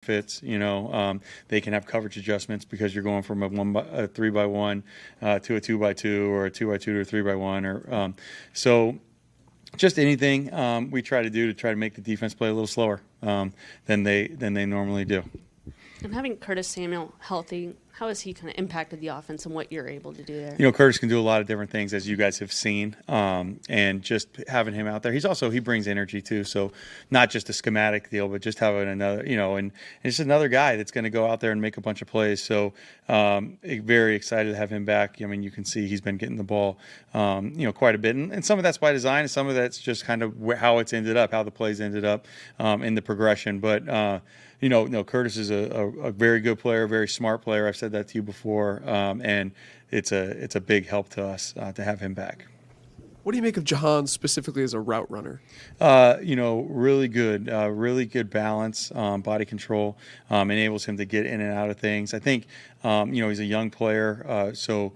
fits. They can have coverage adjustments because you're going from a 3x1 to a 2x2 or a 2x2 to a 3x1 or so. Just anything we try to do to try to make the defense play a little slower than they normally do. And having Curtis Samuel healthy, how has he kind of impacted the offense and what you're able to do there? Curtis can do a lot of different things, as you guys have seen, and just having him out there, he brings energy too. So not just a schematic deal, but just having another, and it's just another guy that's going to go out there and make a bunch of plays. So very excited to have him back. I mean, you can see he's been getting the ball, quite a bit, and some of that's by design, and some of that's just kind of how it's ended up, how the plays ended up in the progression, but. No, Curtis is a very good player, very smart player. I've said that to you before, and it's a big help to us to have him back. What do you make of Jahan specifically as a route runner? Really good balance, body control, enables him to get in and out of things. I think, he's a young player, so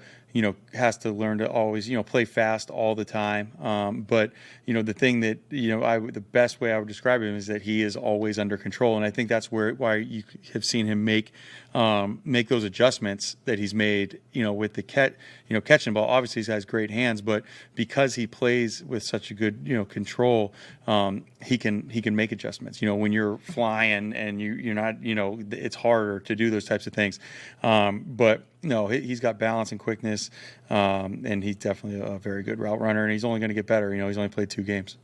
has to learn to always, play fast all the time. But, the thing that, the best way I would describe him is that he is always under control. And I think that's why you have seen him make those adjustments that he's made, with the catching the ball. Obviously he has great hands, but because he plays with such a good, control, he can make adjustments. When you're flying and you're not, it's harder to do those types of things. But no, he's got balance and quickness, and he's definitely a very good route runner, and he's only going to get better. He's only played 2 games.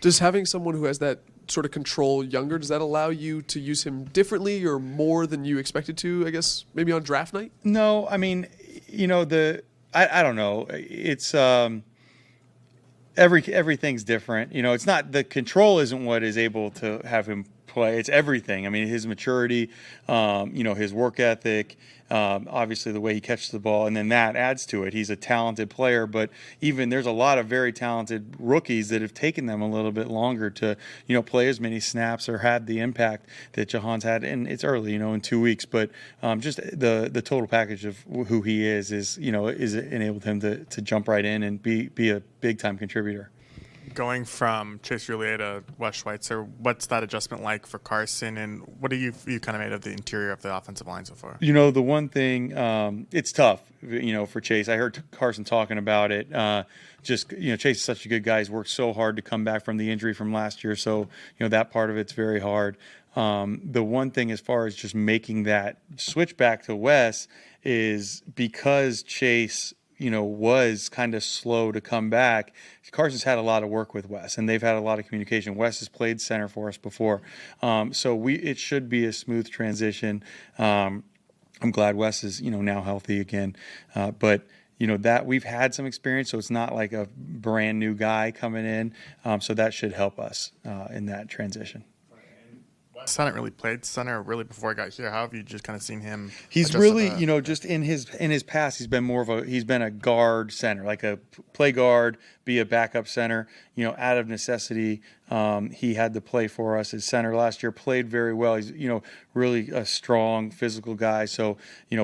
Does having someone who has that sort of control younger, does that allow you to use him differently or more than you expected to, I guess, maybe on draft night? No, I mean, I don't know. It's everything's different. It's not, the control isn't what is able to have him play. It's everything. I mean, his maturity, his work ethic, obviously the way he catches the ball, and then that adds to it. He's a talented player, but even there's a lot of very talented rookies that have taken them a little bit longer to, play as many snaps or had the impact that Jahan's had. And it's early, in 2 weeks, but just the total package of who he is enabled him to jump right in and be a big time contributor. Going from Chase Roullier to Wes Schweitzer, what's that adjustment like for Carson, and what do you kind of made of the interior of the offensive line so far? The one thing, it's tough, for Chase. I heard Carson talking about it. Chase is such a good guy. He's worked so hard to come back from the injury from last year, so, that part of it's very hard. The one thing as far as just making that switch back to Wes is because Chase was kind of slow to come back. Carson's had a lot of work with Wes, and they've had a lot of communication. Wes has played center for us before, so it should be a smooth transition. I'm glad Wes is now healthy again, but that we've had some experience, so it's not like a brand new guy coming in, so that should help us in that transition. Wes hadn't really played center really before I got here. How have you just kind of seen him? He's really, just in his past, he's been a guard center, like a play guard, be a backup center. Out of necessity, he had to play for us as center last year. Played very well. He's really a strong physical guy. So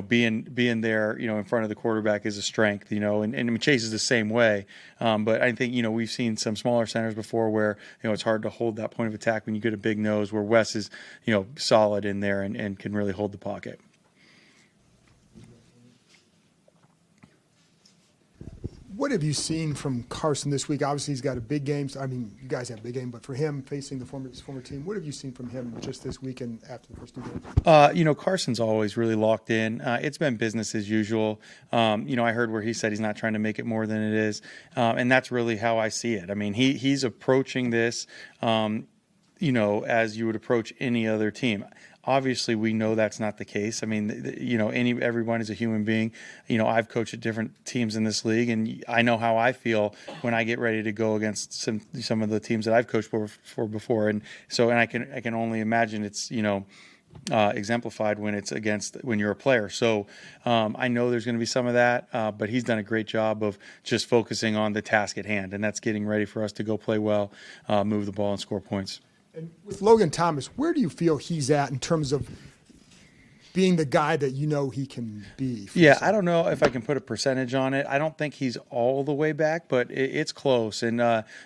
being there in front of the quarterback is a strength. And Chase is the same way. But I think we've seen some smaller centers before where it's hard to hold that point of attack when you get a big nose. Where Wes is solid in there and can really hold the pocket. What have you seen from Carson this week? Obviously, he's got a big game. I mean, you guys have a big game, but for him facing his former team, what have you seen from him just this week and after the first 2 games? Carson's always really locked in. It's been business as usual. I heard where he said he's not trying to make it more than it is, and that's really how I see it. I mean, he's approaching this, as you would approach any other team. Obviously, we know that's not the case. I mean, everyone is a human being. I've coached at different teams in this league, and I know how I feel when I get ready to go against some of the teams that I've coached for before. And I can only imagine it's exemplified when you're a player. So I know there's going to be some of that, but he's done a great job of just focusing on the task at hand, and that's getting ready for us to go play well, move the ball, and score points. And with Logan Thomas, where do you feel he's at in terms of being the guy that you know he can be? Yeah, I don't know if I can put a percentage on it. I don't think he's all the way back, but it's close. And,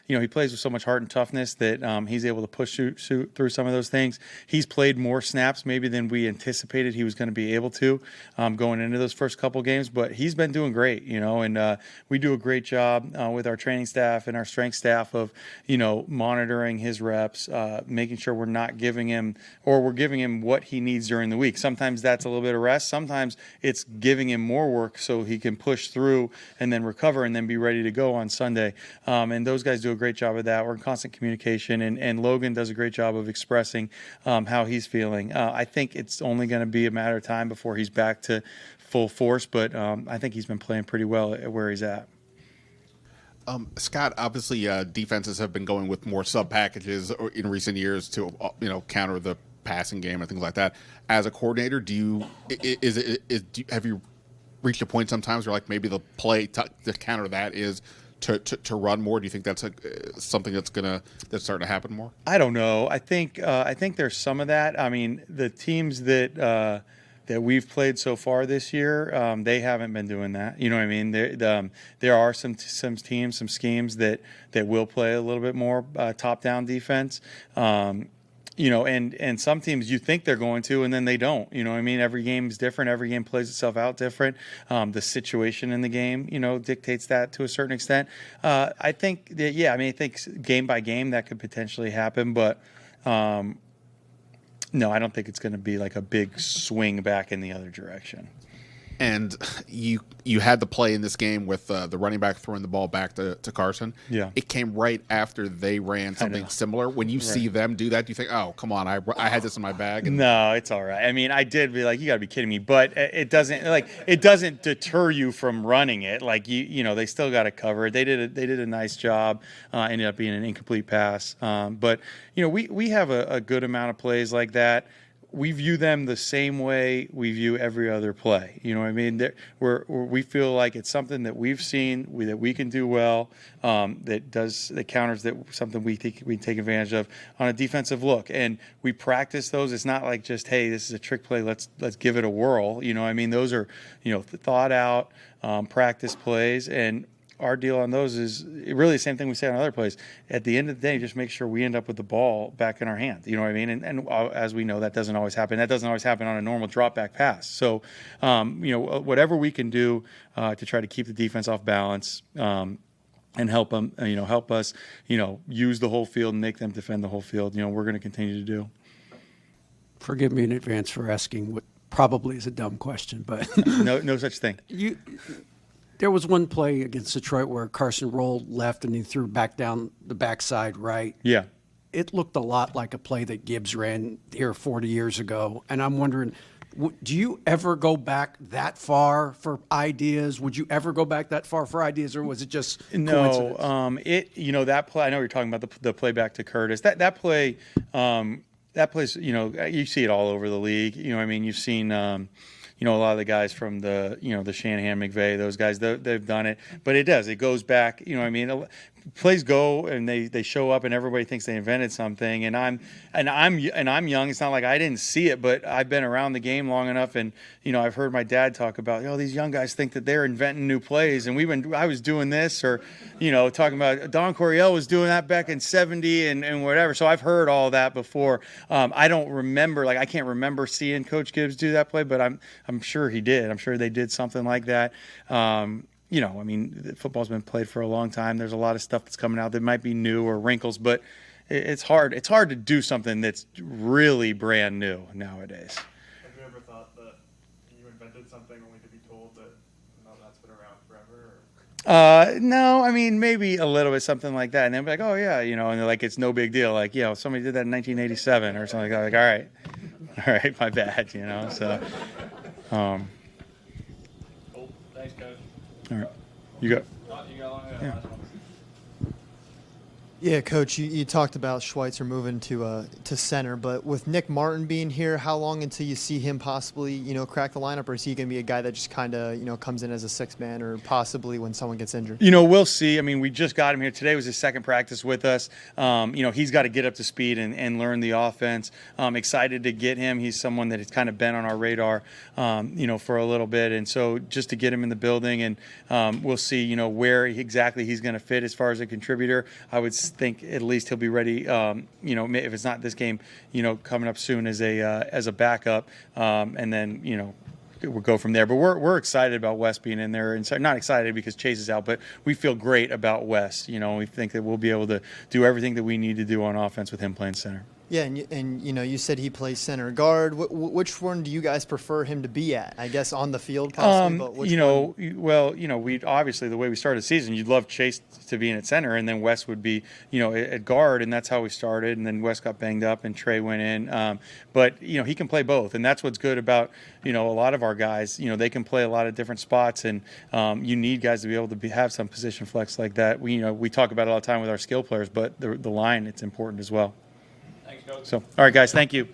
he plays with so much heart and toughness that he's able to push through some of those things. He's played more snaps maybe than we anticipated he was going to be able to going into those first couple games, but he's been doing great, and we do a great job with our training staff and our strength staff of, monitoring his reps, making sure we're not giving him, or we're giving him what he needs during the week. Sometimes that's a little bit of rest. Sometimes it's giving him more work so he can push through and then recover and then be ready to go on Sunday. And those guys do a great job of that. We're in constant communication, and Logan does a great job of expressing how he's feeling. I think it's only going to be a matter of time before he's back to full force, but I think he's been playing pretty well at where he's at. Scott, obviously defenses have been going with more sub packages in recent years to counter the passing game and things like that. As a coordinator, have you reached a point sometimes where like maybe the play to counter that is to run more? Do you think that's something that's starting to happen more? I don't know. I think there's some of that. I mean, the teams that we've played so far this year, they haven't been doing that. You know what I mean? There are some teams, some schemes that will play a little bit more top-down defense. And some teams you think they're going to, and then they don't. You know what I mean? Every game is different. Every game plays itself out different. The situation in the game, dictates that to a certain extent. I think that, I think game by game that could potentially happen, but no, I don't think it's going to be like a big swing back in the other direction. And you had the play in this game with the running back throwing the ball back to Carson. Yeah. It came right after they ran something similar. When you see them do that, do you think, oh, come on, I had this in my bag? No, it's all right. I mean, I did be like, you got to be kidding me. But it doesn't deter you from running it. Like, they still got to cover it. They did a nice job. Ended up being an incomplete pass. But, we have a good amount of plays like that. We view them the same way we view every other play. You know what I mean? We feel like it's something that we've seen that we can do well. That counters something we think we can take advantage of on a defensive look, and we practice those. It's not like just, hey, this is a trick play. Let's give it a whirl. You know what I mean? Those are thought out practice plays, and our deal on those is really the same thing we say on other plays. At the end of the day, just make sure we end up with the ball back in our hands. You know what I mean? And as we know, that doesn't always happen. That doesn't always happen on a normal drop back pass. So, whatever we can do to try to keep the defense off balance and help them, help us, use the whole field and make them defend the whole field. We're going to continue to do. Forgive me in advance for asking what probably is a dumb question, but no such thing. There was one play against Detroit where Carson rolled left and he threw back down the backside right. Yeah. It looked a lot like a play that Gibbs ran here 40 years ago. And I'm wondering, do you ever go back that far for ideas? Would you ever go back that far for ideas, or was it just coincidence? No. That play, I know you're talking about the play back to Curtis. That play, that plays, you see it all over the league. You know what I mean? You've seen a lot of the guys from the Shanahan, McVay, those guys, they've done it. But it goes back, plays go and they show up and everybody thinks they invented something. And I'm young. It's not like I didn't see it, but I've been around the game long enough, and I've heard my dad talk about, these young guys think that they're inventing new plays, and I was doing this, or talking about Don Coryell was doing that back in '70 and whatever. So I've heard all that before. I don't remember, I can't remember seeing Coach Gibbs do that play, but I'm sure he did. I'm sure they did something like that. Football's been played for a long time. There's a lot of stuff that's coming out that might be new or wrinkles, but it's hard. It's hard to do something that's really brand new nowadays. Have you ever thought that you invented something only to be told that that's been around forever? No, maybe a little bit something like that, and they'll be like, oh yeah, and they're like, it's no big deal. Like, somebody did that in 1987 or something like that. Like, all right, my bad. So. Cool. Thanks, Coach. All right, you go. You got one? Yeah. Yeah, Coach, you talked about Schweitzer moving to center, but with Nick Martin being here, how long until you see him possibly, crack the lineup, or is he going to be a guy that just kind of, comes in as a sixth man, or possibly when someone gets injured? We'll see. I mean, we just got him here. Today was his second practice with us. He's got to get up to speed and learn the offense. Excited to get him. He's someone that has kind of been on our radar, for a little bit. And so just to get him in the building, and we'll see, where exactly he's going to fit as far as a contributor. I would think at least he'll be ready, if it's not this game, coming up soon as a backup, and then, we'll go from there. But we're excited about Wes being in there, and so not excited because Chase is out, but we feel great about Wes. We think that we'll be able to do everything that we need to do on offense with him playing center. Yeah, and you said he plays center guard. Which one do you guys prefer him to be at? I guess on the field, possibly. But which one? We obviously, the way we started the season, you'd love Chase to be in at center, and then Wes would be, at guard, and that's how we started. And then Wes got banged up, and Trey went in. But he can play both, and that's what's good about a lot of our guys. They can play a lot of different spots, and you need guys to be able to have some position flex like that. We talk about it all the time with our skill players, but the line, it's important as well. So, all right, guys, thank you.